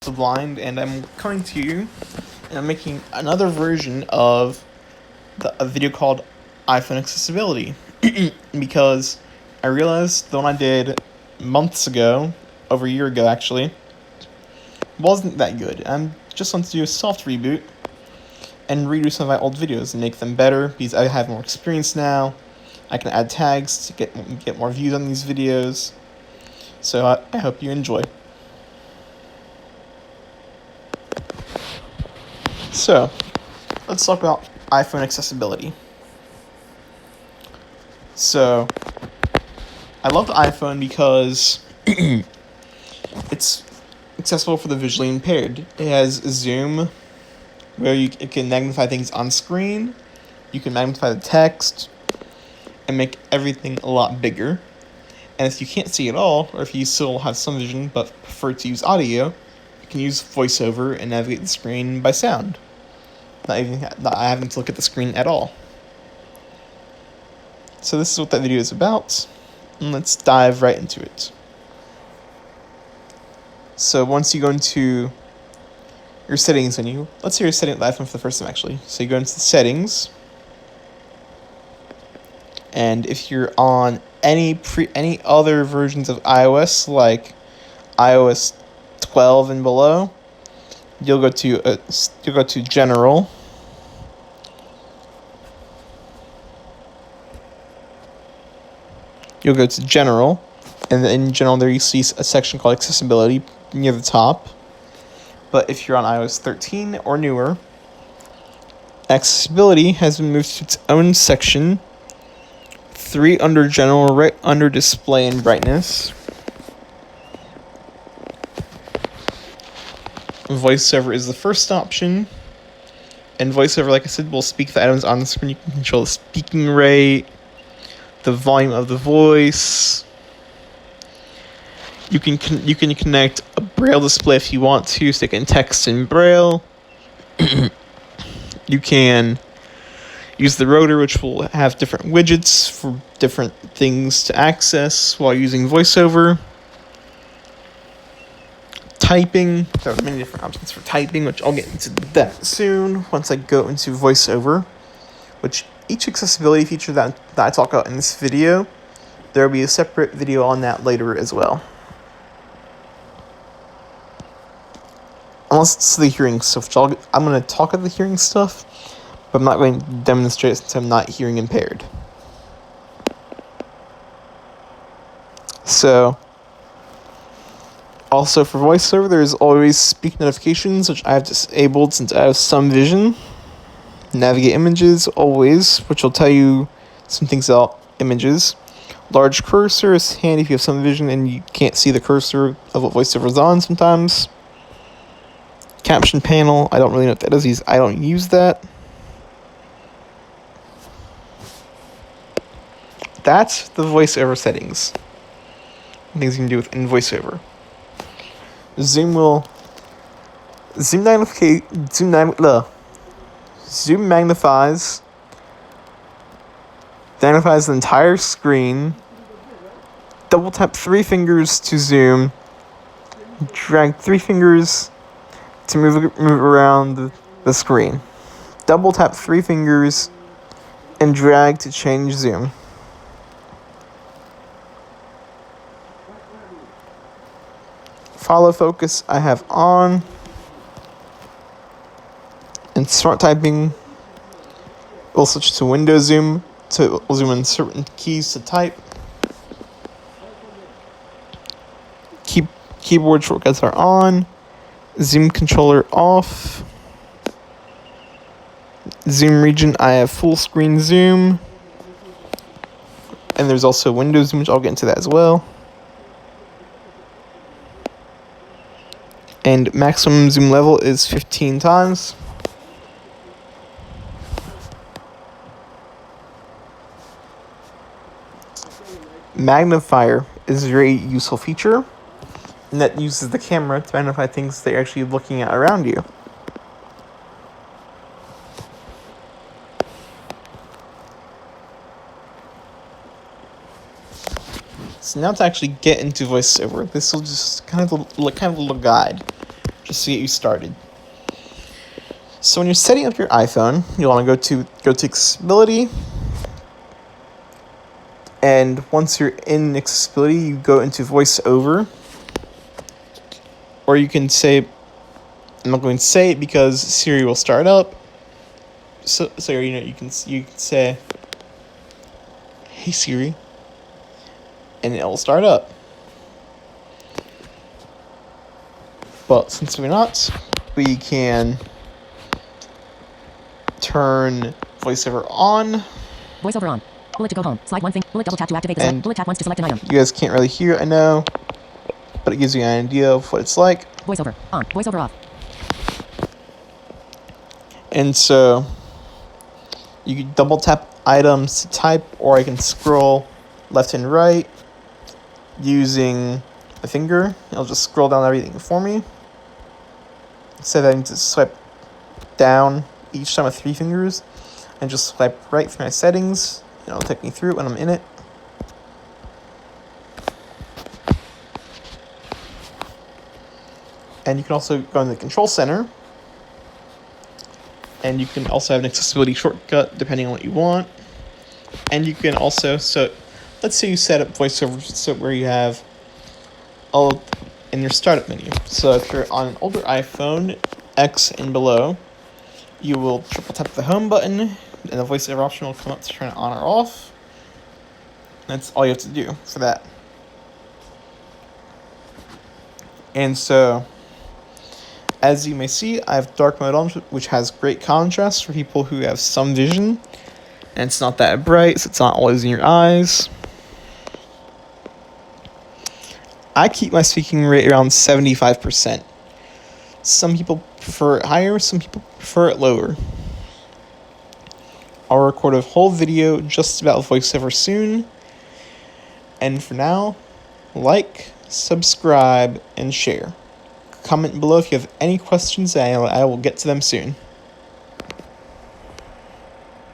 the Blind, and I'm coming to you, and I'm making another version of a video called iPhone accessibility, because I realized the one I did months ago, over a year ago actually, wasn't that good. I just want to do a soft reboot and redo some of my old videos and make them better, because I have more experience now. I can add tags to get more views on these videos, so I hope you enjoy. So, let's talk about iPhone accessibility. So, I love the iPhone because it's accessible for the visually impaired. It has zoom, where it can magnify things on screen, you can magnify the text, and make everything a lot bigger. And if you can't see at all, or if you still have some vision but prefer to use audio, you can use VoiceOver and navigate the screen by sound, not having to look at the screen at all. So this is what that video is about, and let's dive right into it. So once you go into your settings menu, let's say you're setting the iPhone for the first time actually. So you go into the settings, and if you're on any other versions of iOS, like iOS 12 and below, you'll go to General. You'll go to General, and in General there you see a section called Accessibility near the top. But if you're on iOS 13 or newer, Accessibility has been moved to its own section, 3 under General, right under Display and Brightness. VoiceOver is the first option, and VoiceOver, like I said, will speak the items on the screen. You can control the speaking rate, the volume of the voice. You can connect a Braille display if you want to, so you can text in Braille. You can use the rotor, which will have different widgets for different things to access while using VoiceOver. Typing, there are many different options for typing, which I'll get into that soon once I go into VoiceOver, which each accessibility feature that I talk about in this video, there will be a separate video on that later as well. Unless it's the hearing stuff, I'm going to talk about the hearing stuff, but I'm not going to demonstrate it since I'm not hearing impaired. So, also for VoiceOver, there's always speak notifications, which I have disabled since I have some vision. Navigate images, always, which will tell you some things about images. Large cursor is handy if you have some vision and you can't see the cursor of what VoiceOver is on sometimes. Caption panel, I don't really know what that is. I don't use that. That's the VoiceOver settings. Things you can do within VoiceOver. Zoom magnifies the entire screen. Double tap 3 fingers to zoom. Drag 3 fingers to move around the screen. Double tap 3 fingers and drag to change zoom. Follow focus I have on. And smart typing will switch to window zoom to zoom in certain keys to type. Keyboard shortcuts are on. Zoom controller off. Zoom region, I have full screen zoom. And there's also window zoom, which I'll get into that as well. And maximum zoom level is 15 times. Magnifier is a very useful feature, and that uses the camera to magnify things that you're actually looking at around you. So now to actually get into VoiceOver, this will just kind of a little guide, just to get you started. So when you're setting up your iPhone, you want to go to accessibility, and once you're in accessibility, you go into voiceover, or you can say, I'm not going to say it because Siri will start up. So you can say, "Hey Siri," and it will start up. But since we're not, we can turn voiceover on. Voiceover on. Bullet to go home. Slide one thing. Bullet double tap to activate the select. Bullet tap once to select an item. You guys can't really hear it, I know, but it gives you an idea of what it's like. Voiceover on. Voiceover off. And so you can double tap items to type, or I can scroll left and right using the finger. It'll just scroll down everything for me. Instead of having to swipe down each time with 3 fingers, and just swipe right through my settings, and it'll take me through when I'm in it. And you can also go in the control center, and you can also have an accessibility shortcut depending on what you want. And you can also, so let's say you set up voiceover so where you have all in your startup menu. So if you're on an older iPhone, X and below, you will triple tap the home button, and the voiceover option will come up to turn it on or off. That's all you have to do for that. And so, as you may see, I have dark mode on, which has great contrast for people who have some vision, and it's not that bright, so it's not always in your eyes. I keep my speaking rate around 75%. Some people prefer it higher, some people prefer it lower. I'll record a whole video just about voiceover soon. And for now, like, subscribe, and share. Comment below if you have any questions, and I will get to them soon.